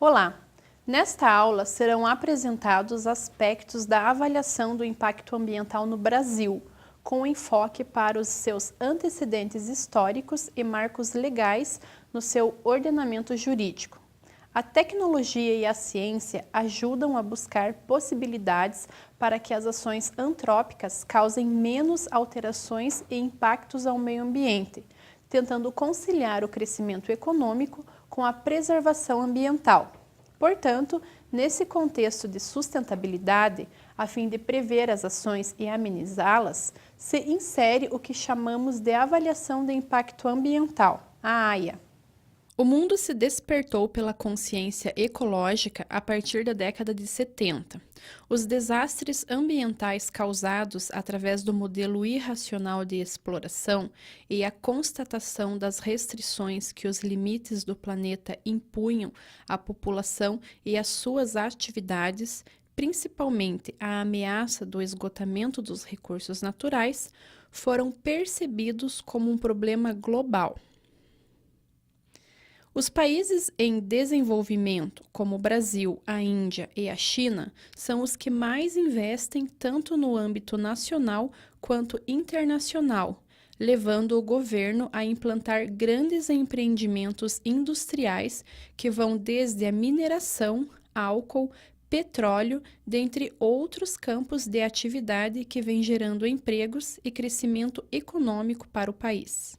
Olá! Nesta aula serão apresentados aspectos da avaliação do impacto ambiental no Brasil, com enfoque para os seus antecedentes históricos e marcos legais no seu ordenamento jurídico. A tecnologia e a ciência ajudam a buscar possibilidades para que as ações antrópicas causem menos alterações e impactos ao meio ambiente, tentando conciliar o crescimento econômico com a preservação ambiental. Portanto, nesse contexto de sustentabilidade, a fim de prever as ações e amenizá-las, se insere o que chamamos de avaliação de impacto ambiental, a AIA. O mundo se despertou pela consciência ecológica a partir da década de 70. Os desastres ambientais causados através do modelo irracional de exploração e a constatação das restrições que os limites do planeta impunham à população e às suas atividades, principalmente a ameaça do esgotamento dos recursos naturais, foram percebidos como um problema global. Os países em desenvolvimento, como o Brasil, a Índia e a China, são os que mais investem tanto no âmbito nacional quanto internacional, levando o governo a implantar grandes empreendimentos industriais que vão desde a mineração, álcool, petróleo, dentre outros campos de atividade que vem gerando empregos e crescimento econômico para o país.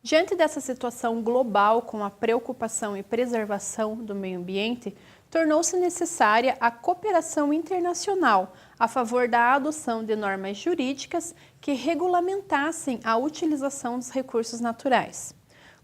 Diante dessa situação global com a preocupação e preservação do meio ambiente, tornou-se necessária a cooperação internacional a favor da adoção de normas jurídicas que regulamentassem a utilização dos recursos naturais.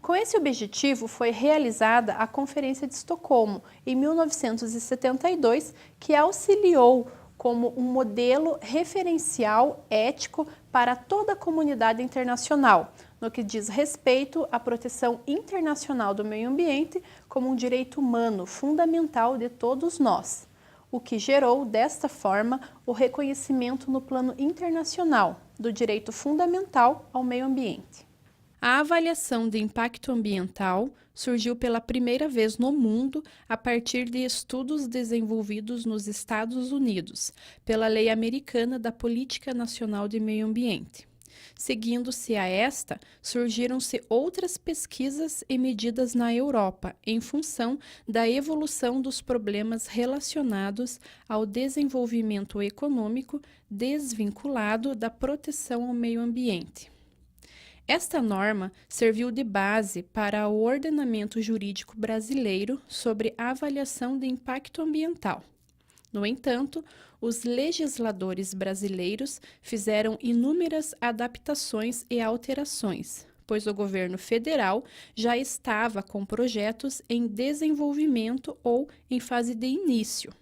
Com esse objetivo, foi realizada a Conferência de Estocolmo, em 1972, que auxiliou como um modelo referencial ético para toda a comunidade internacional, no que diz respeito à proteção internacional do meio ambiente como um direito humano fundamental de todos nós, o que gerou, desta forma, o reconhecimento no plano internacional do direito fundamental ao meio ambiente. A avaliação de impacto ambiental surgiu pela primeira vez no mundo a partir de estudos desenvolvidos nos Estados Unidos, pela Lei Americana da Política Nacional de Meio Ambiente. Seguindo-se a esta, surgiram-se outras pesquisas e medidas na Europa, em função da evolução dos problemas relacionados ao desenvolvimento econômico desvinculado da proteção ao meio ambiente. Esta norma serviu de base para o ordenamento jurídico brasileiro sobre a avaliação de impacto ambiental. No entanto, os legisladores brasileiros fizeram inúmeras adaptações e alterações, pois o governo federal já estava com projetos em desenvolvimento ou em fase de início.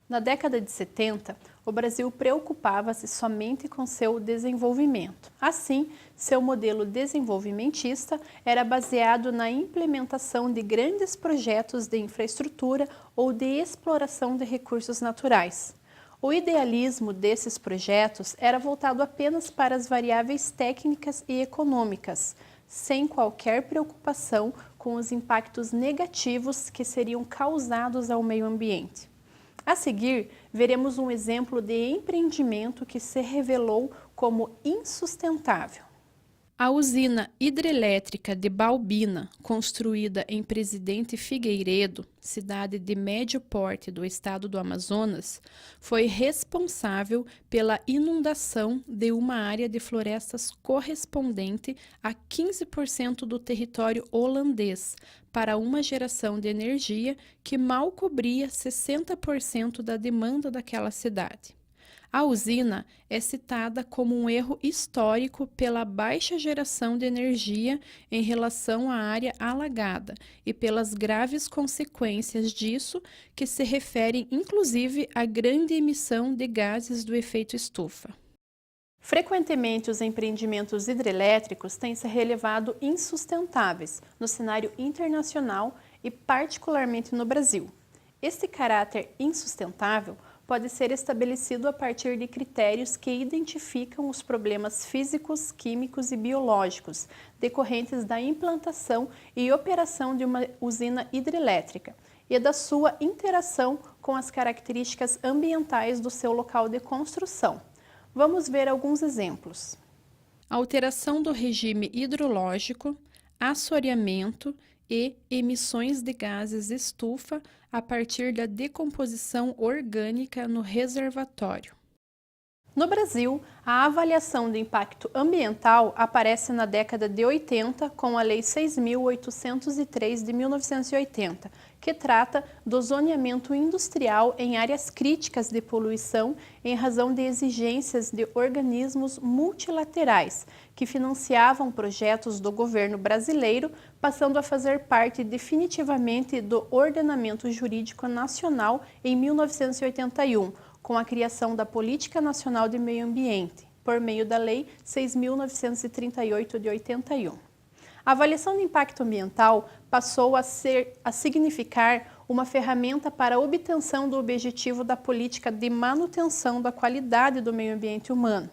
Na década de 70, o Brasil preocupava-se somente com seu desenvolvimento. Assim, seu modelo desenvolvimentista era baseado na implementação de grandes projetos de infraestrutura ou de exploração de recursos naturais. O idealismo desses projetos era voltado apenas para as variáveis técnicas e econômicas, sem qualquer preocupação com os impactos negativos que seriam causados ao meio ambiente. A seguir, veremos um exemplo de empreendimento que se revelou como insustentável. A usina hidrelétrica de Balbina, construída em Presidente Figueiredo, cidade de médio porte do estado do Amazonas, foi responsável pela inundação de uma área de florestas correspondente a 15% do território holandês, para uma geração de energia que mal cobria 60% da demanda daquela cidade. A usina é citada como um erro histórico pela baixa geração de energia em relação à área alagada e pelas graves consequências disso, que se referem inclusive à grande emissão de gases do efeito estufa. Frequentemente, os empreendimentos hidrelétricos têm se relevado insustentáveis no cenário internacional e particularmente no Brasil. Este caráter insustentável pode ser estabelecido a partir de critérios que identificam os problemas físicos, químicos e biológicos decorrentes da implantação e operação de uma usina hidrelétrica e da sua interação com as características ambientais do seu local de construção. Vamos ver alguns exemplos. Alteração do regime hidrológico, assoreamento e emissões de gases estufa a partir da decomposição orgânica no reservatório. No Brasil, a avaliação de impacto ambiental aparece na década de 80 com a Lei 6.803 de 1980, que trata do zoneamento industrial em áreas críticas de poluição em razão de exigências de organismos multilaterais, que financiavam projetos do governo brasileiro, passando a fazer parte definitivamente do ordenamento jurídico nacional em 1981, com a criação da Política Nacional de Meio Ambiente, por meio da Lei 6.938 de 81. A avaliação de impacto ambiental passou a significar uma ferramenta para a obtenção do objetivo da política de manutenção da qualidade do meio ambiente humano.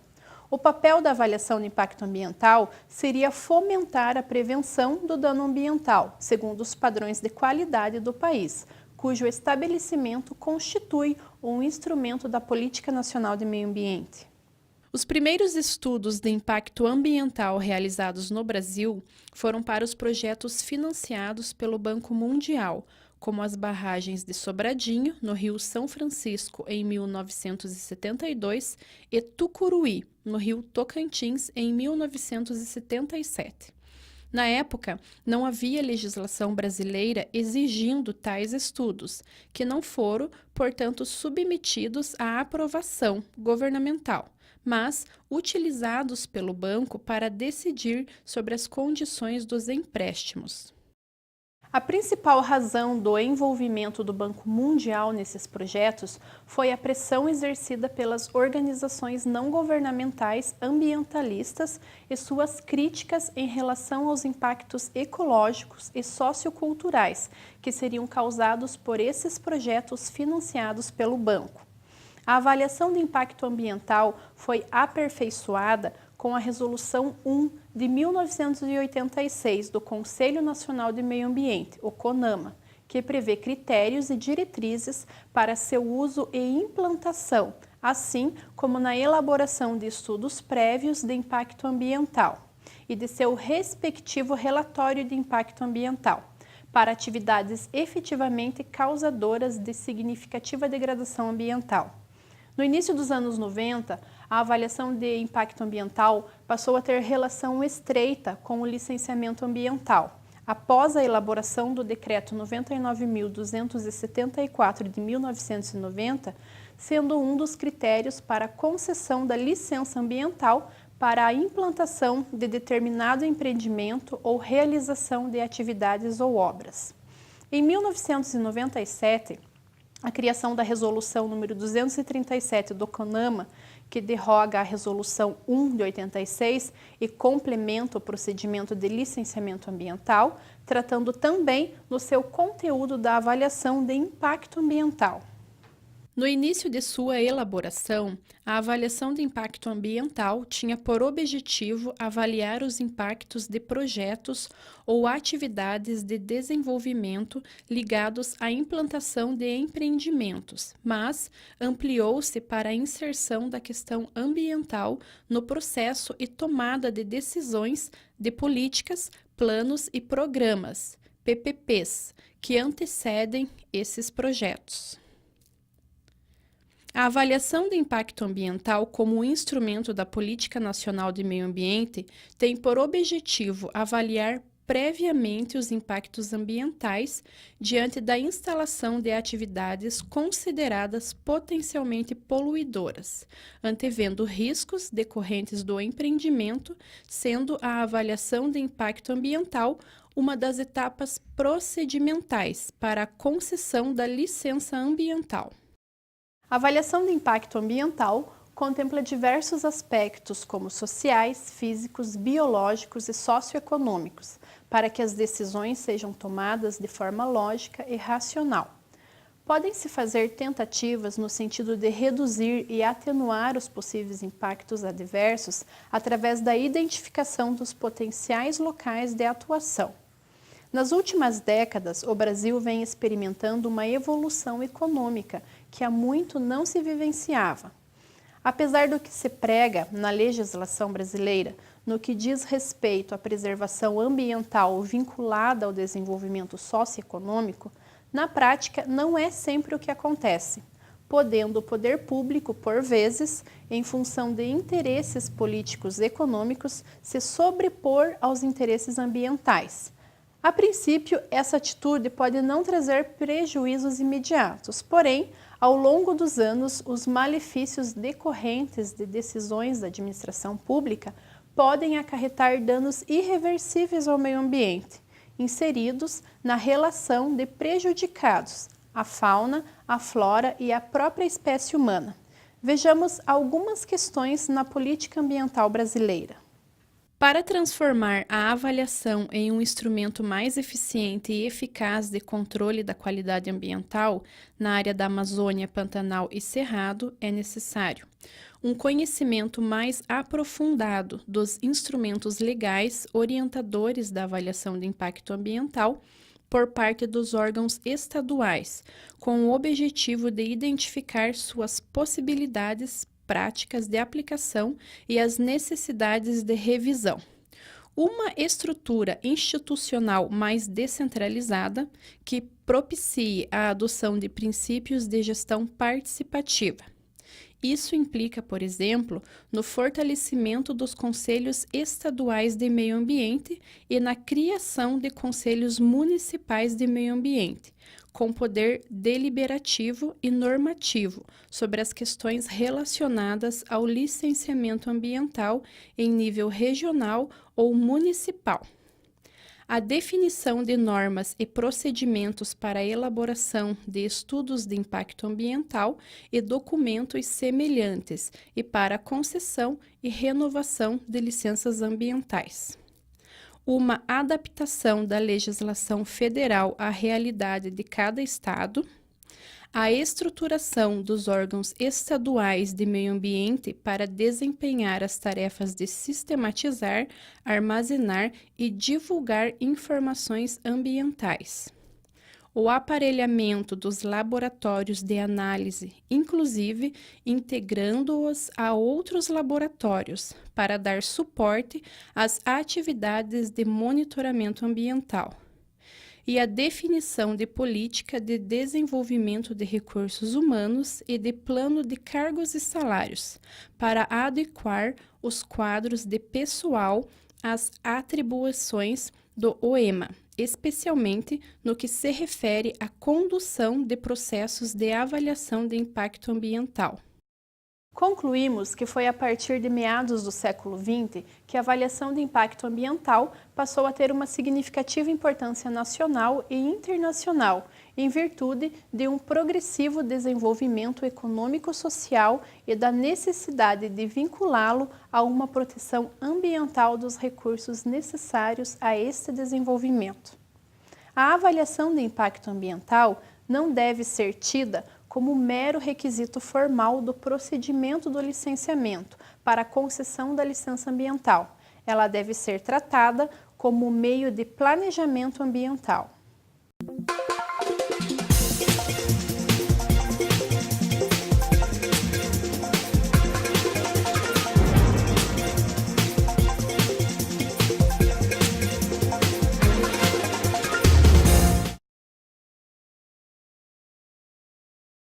O papel da avaliação de impacto ambiental seria fomentar a prevenção do dano ambiental, segundo os padrões de qualidade do país, cujo estabelecimento constitui um instrumento da Política Nacional de Meio Ambiente. Os primeiros estudos de impacto ambiental realizados no Brasil foram para os projetos financiados pelo Banco Mundial, como as barragens de Sobradinho, no Rio São Francisco, em 1972, e Tucuruí, no Rio Tocantins, em 1977. Na época, não havia legislação brasileira exigindo tais estudos, que não foram, portanto, submetidos à aprovação governamental, mas utilizados pelo banco para decidir sobre as condições dos empréstimos. A principal razão do envolvimento do Banco Mundial nesses projetos foi a pressão exercida pelas organizações não governamentais ambientalistas e suas críticas em relação aos impactos ecológicos e socioculturais que seriam causados por esses projetos financiados pelo banco. A avaliação de impacto ambiental foi aperfeiçoada com a Resolução 1 de 1986 do Conselho Nacional de Meio Ambiente, o CONAMA, que prevê critérios e diretrizes para seu uso e implantação, assim como na elaboração de estudos prévios de impacto ambiental e de seu respectivo relatório de impacto ambiental, para atividades efetivamente causadoras de significativa degradação ambiental. No início dos anos 90, a avaliação de impacto ambiental passou a ter relação estreita com o licenciamento ambiental, após a elaboração do Decreto 99.274 de 1990, sendo um dos critérios para a concessão da licença ambiental para a implantação de determinado empreendimento ou realização de atividades ou obras. Em 1997, a criação da Resolução número 237 do CONAMA, que derroga a Resolução 1 de 86 e complementa o procedimento de licenciamento ambiental, tratando também no seu conteúdo da avaliação de impacto ambiental. No início de sua elaboração, a avaliação de impacto ambiental tinha por objetivo avaliar os impactos de projetos ou atividades de desenvolvimento ligados à implantação de empreendimentos, mas ampliou-se para a inserção da questão ambiental no processo e tomada de decisões de políticas, planos e programas, PPPs, que antecedem esses projetos. A avaliação de impacto ambiental como instrumento da Política Nacional de Meio Ambiente tem por objetivo avaliar previamente os impactos ambientais diante da instalação de atividades consideradas potencialmente poluidoras, antevendo riscos decorrentes do empreendimento, sendo a avaliação de impacto ambiental uma das etapas procedimentais para a concessão da licença ambiental. A avaliação de impacto ambiental contempla diversos aspectos como sociais, físicos, biológicos e socioeconômicos, para que as decisões sejam tomadas de forma lógica e racional. Podem-se fazer tentativas no sentido de reduzir e atenuar os possíveis impactos adversos através da identificação dos potenciais locais de atuação. Nas últimas décadas, o Brasil vem experimentando uma evolução econômica que há muito não se vivenciava. Apesar do que se prega na legislação brasileira, no que diz respeito à preservação ambiental vinculada ao desenvolvimento socioeconômico, na prática não é sempre o que acontece, podendo o poder público, por vezes, em função de interesses políticos e econômicos, se sobrepor aos interesses ambientais. A princípio, essa atitude pode não trazer prejuízos imediatos, porém, ao longo dos anos, os malefícios decorrentes de decisões da administração pública podem acarretar danos irreversíveis ao meio ambiente, inseridos na relação de prejudicados, a fauna, a flora e a própria espécie humana. Vejamos algumas questões na política ambiental brasileira. Para transformar a avaliação em um instrumento mais eficiente e eficaz de controle da qualidade ambiental na área da Amazônia, Pantanal e Cerrado, é necessário um conhecimento mais aprofundado dos instrumentos legais orientadores da avaliação de impacto ambiental por parte dos órgãos estaduais, com o objetivo de identificar suas possibilidades práticas de aplicação e as necessidades de revisão. Uma estrutura institucional mais descentralizada que propicie a adoção de princípios de gestão participativa. Isso implica, por exemplo, no fortalecimento dos conselhos estaduais de meio ambiente e na criação de conselhos municipais de meio ambiente, com poder deliberativo e normativo sobre as questões relacionadas ao licenciamento ambiental em nível regional ou municipal. A definição de normas e procedimentos para a elaboração de estudos de impacto ambiental e documentos semelhantes e para a concessão e renovação de licenças ambientais. Uma adaptação da legislação federal à realidade de cada estado, a estruturação dos órgãos estaduais de meio ambiente para desempenhar as tarefas de sistematizar, armazenar e divulgar informações ambientais. O aparelhamento dos laboratórios de análise, inclusive integrando-os a outros laboratórios, para dar suporte às atividades de monitoramento ambiental. E a definição de política de desenvolvimento de recursos humanos e de plano de cargos e salários, para adequar os quadros de pessoal às atribuições do OEMA, especialmente no que se refere à condução de processos de avaliação de impacto ambiental. Concluímos que foi a partir de meados do século XX que a avaliação de impacto ambiental passou a ter uma significativa importância nacional e internacional, em virtude de um progressivo desenvolvimento econômico-social e da necessidade de vinculá-lo a uma proteção ambiental dos recursos necessários a este desenvolvimento. A avaliação de impacto ambiental não deve ser tida como mero requisito formal do procedimento do licenciamento para a concessão da licença ambiental. Ela deve ser tratada como meio de planejamento ambiental.